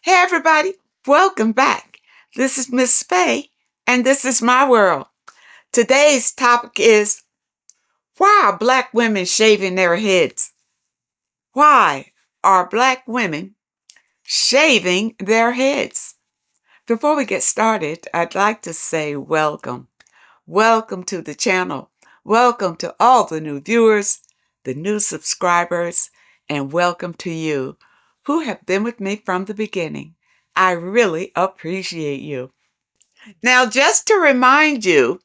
Hey everybody, welcome back. This is Miss Faye, and this is my world. Today's topic is, why are black women shaving their heads? Why are black women shaving their heads? Before we get started, I'd like to say welcome. Welcome to the channel. Welcome to all the new viewers, the new subscribers, and welcome to you who have been with me from the beginning. I really appreciate you. Now, just to remind you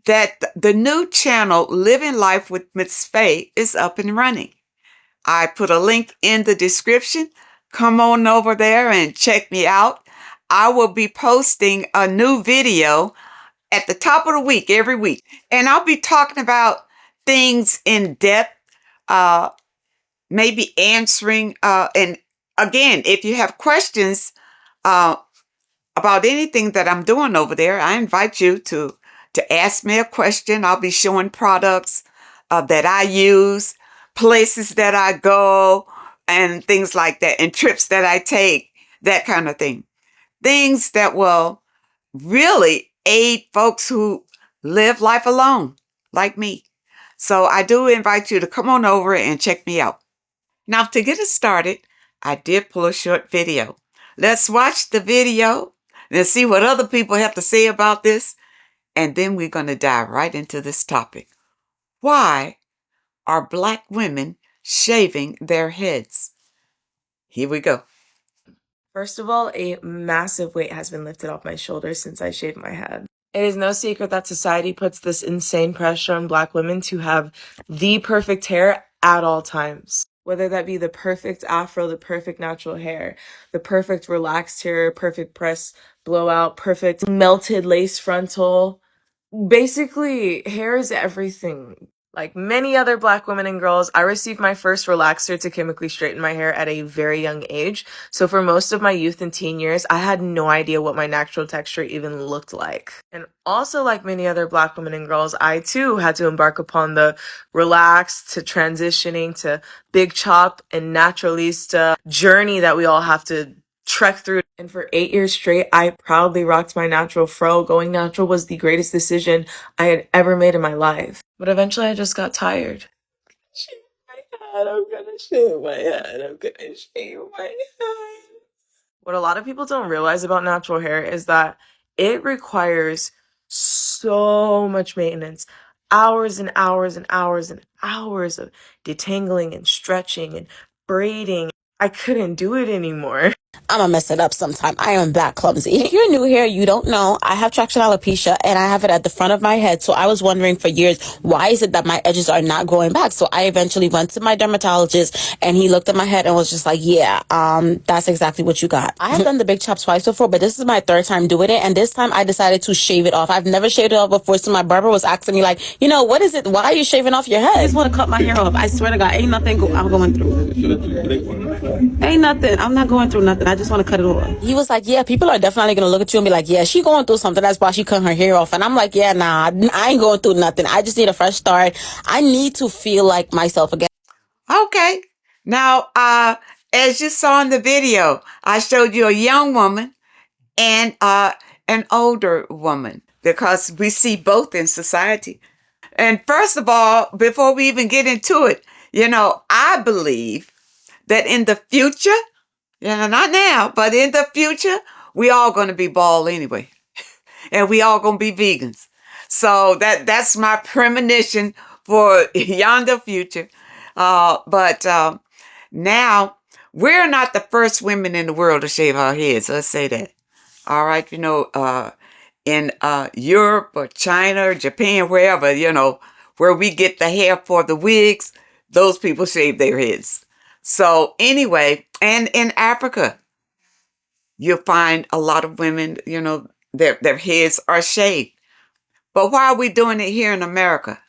that the new channel, Living Life with Miss Faye, is up and running. I put a link in the description. Come on over there and check me out. I will be posting a new video at the top of the week, every week. And I'll be talking about things in depth, maybe answering. And again, if you have questions about anything that I'm doing over there, I invite you to ask me a question. I'll be showing products that I use, places that I go, and things like that, and trips that I take, that kind of thing. Things that will really aid folks who live life alone, like me. So I do invite you to come on over and check me out. Now, to get us started, I did pull a short video. Let's watch the video and see what other people have to say about this. And then we're going to dive right into this topic. Why are black women shaving their heads? Here we go. First of all, a massive weight has been lifted off my shoulders since I shaved my head. It is no secret that society puts this insane pressure on black women to have the perfect hair at all times. Whether that be the perfect afro, the perfect natural hair, the perfect relaxed hair, perfect press blowout, perfect melted lace frontal. Basically, hair is everything. Like many other black women and girls, I received my first relaxer to chemically straighten my hair at a very young age. So for most of my youth and teen years, I had no idea what my natural texture even looked like. And also, like many other black women and girls, I too had to embark upon the relaxed to transitioning to big chop and naturalista journey that we all have to trek through. And for 8 years straight, I proudly rocked my natural fro. Going natural was the greatest decision I had ever made in my life. But eventually I just got tired. Shave my head, I'm gonna shave my head, I'm gonna shave my head. What a lot of people don't realize about natural hair is that it requires so much maintenance. Hours and hours and hours and hours of detangling and stretching and braiding. I couldn't do it anymore. I'ma mess it up sometime. I am that clumsy. If you're new here, you don't know, I have traction alopecia and I have it at the front of my head. So I was wondering for years, why is it that my edges are not growing back? So I eventually went to my dermatologist and he looked at my head and was just like, yeah, that's exactly what you got. I have done the big chop twice before, but this is my third time doing it. And this time I decided to shave it off. I've never shaved it off before. So my barber was asking me like, what is it? Why are you shaving off your head? I just want to cut my hair off. I swear to God, ain't nothing I'm going through. Ain't nothing. I'm not going through nothing. I just want to cut it off. He was like, yeah, people are definitely going to look at you and be like, yeah, she going through something. That's why she cut her hair off. And I'm like, yeah, nah, I ain't going through nothing. I just need a fresh start. I need to feel like myself again. Okay. Now, as you saw in the video, I showed you a young woman and an older woman, because we see both in society. And first of all, before we even get into it, I believe that in the future, not now, but in the future, we all going to be bald anyway. And we all going to be vegans. So that's my premonition for yonder future. But now, we're not the first women in the world to shave our heads. Let's say that. All right, in Europe or China or Japan, wherever, where we get the hair for the wigs, those people shave their heads. So anyway, and in Africa, you'll find a lot of women, their heads are shaved. But why are we doing it here in America?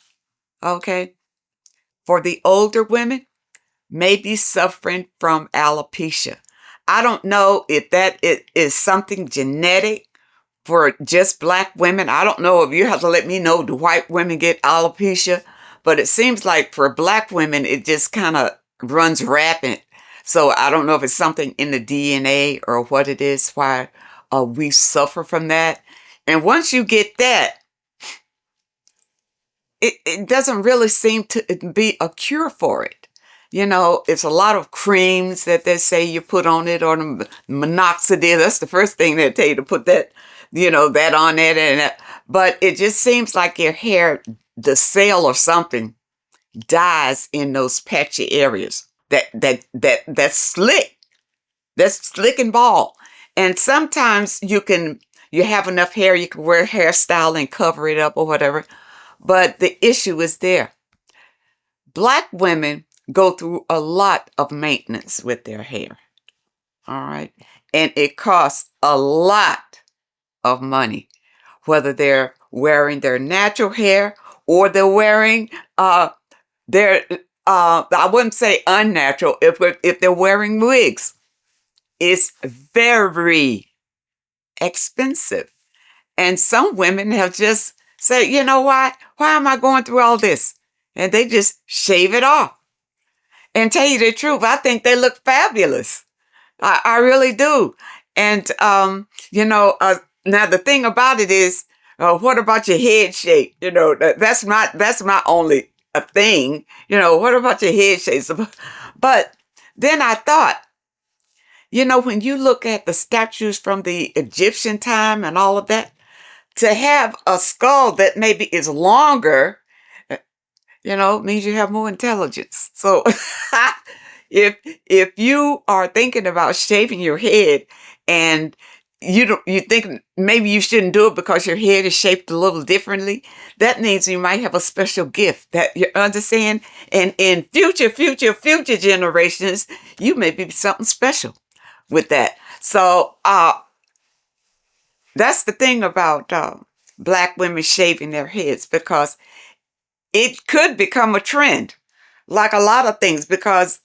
Okay. For the older women, maybe suffering from alopecia. I don't know if that is something genetic for just black women. I don't know if you have to let me know, do white women get alopecia? But it seems like for black women, it just kind of runs rampant. So I don't know if it's something in the DNA or what it is, why we suffer from that. And once you get that, it doesn't really seem to be a cure for it. You know, it's a lot of creams that they say you put on it, or the minoxidil. That's the first thing they tell you to put that, that on it. But it just seems like your hair, the cell or something, dies in those patchy areas. That's slick. That's slick and bald. And sometimes you have enough hair, you can wear a hairstyle and cover it up or whatever. But the issue is there. Black women go through a lot of maintenance with their hair. All right. And it costs a lot of money, whether they're wearing their natural hair or they're wearing their, I wouldn't say unnatural, if they're wearing wigs. It's very expensive. And some women have just said, you know what? Why am I going through all this? And they just shave it off. And tell you the truth, I think they look fabulous. I really do. And, now the thing about it is, what about your head shape? That's my only thing. What about your head shape? But then I thought, when you look at the statues from the Egyptian time and all of that, to have a skull that maybe is longer, means you have more intelligence. So if you are thinking about shaving your head and you think maybe you shouldn't do it because your head is shaped a little differently, that means you might have a special gift that you understand. And in future generations, you may be something special with that. So that's the thing about Black women shaving their heads, because it could become a trend, like a lot of things, because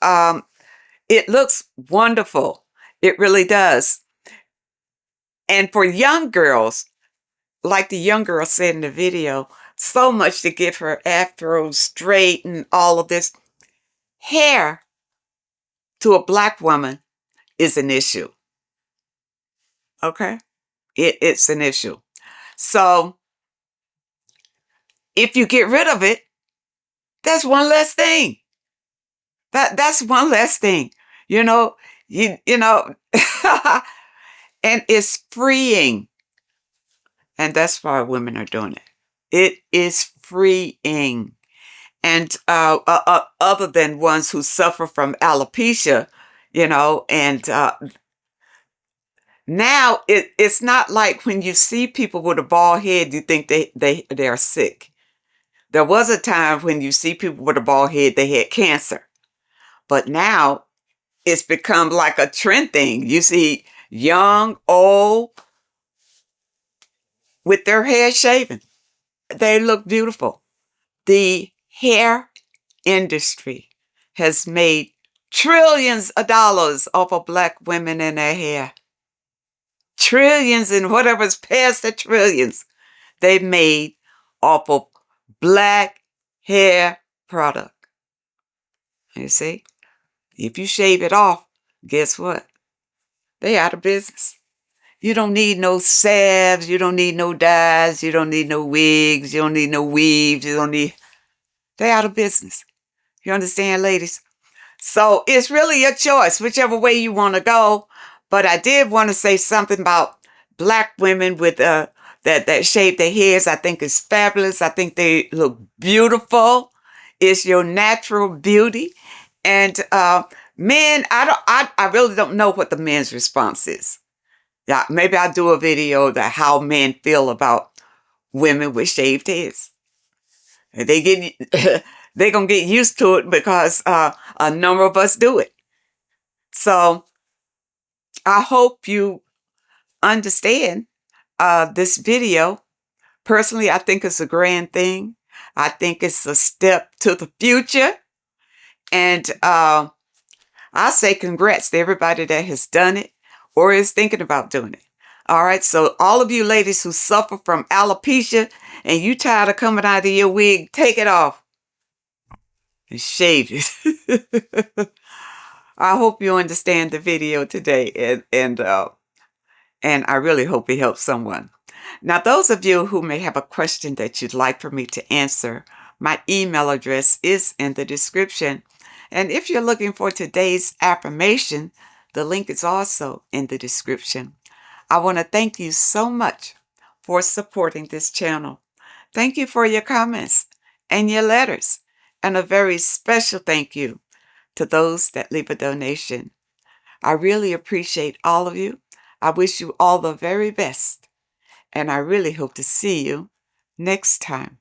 it looks wonderful. It really does. And for young girls, like the young girl said in the video, so much to get her afro straight and all of this. Hair to a Black woman is an issue. Okay? It's an issue. So if you get rid of it, that's one less thing. That's one less thing. You know, and it's freeing. And that's why women are doing it. It is freeing. And other than ones who suffer from alopecia, and now it's not like when you see people with a bald head, you think they are sick. There was a time when you see people with a bald head, they had cancer. But now it's become like a trend thing. You see young, old, with their hair shaven. They look beautiful. The hair industry has made trillions of dollars off of Black women and their hair. Trillions and whatever's past the trillions they made off of Black hair product. You see? If you shave it off, guess what? They out of business. You don't need no salves. You don't need no dyes. You don't need no wigs. You don't need no weaves. They out of business. You understand, ladies? So it's really your choice, whichever way you want to go. But I did want to say something about Black women with that shave their heads. I think it's fabulous. I think they look beautiful. It's your natural beauty. And men, I really don't know what the men's response is. Yeah, maybe I'll do a video that how men feel about women with shaved heads. They're gonna get used to it because a number of us do it. So I hope you understand this video. Personally, I think it's a grand thing. I think it's a step to the future. And I say congrats to everybody that has done it or is thinking about doing it. All right. So all of you ladies who suffer from alopecia and you tired of coming out of your wig, take it off and shave it. I hope you understand the video today, and I really hope it helps someone. Now, those of you who may have a question that you'd like for me to answer, my email address is in the description. And if you're looking for today's affirmation, the link is also in the description. I want to thank you so much for supporting this channel. Thank you for your comments and your letters, and a very special thank you to those that leave a donation. I really appreciate all of you. I wish you all the very best, and I really hope to see you next time.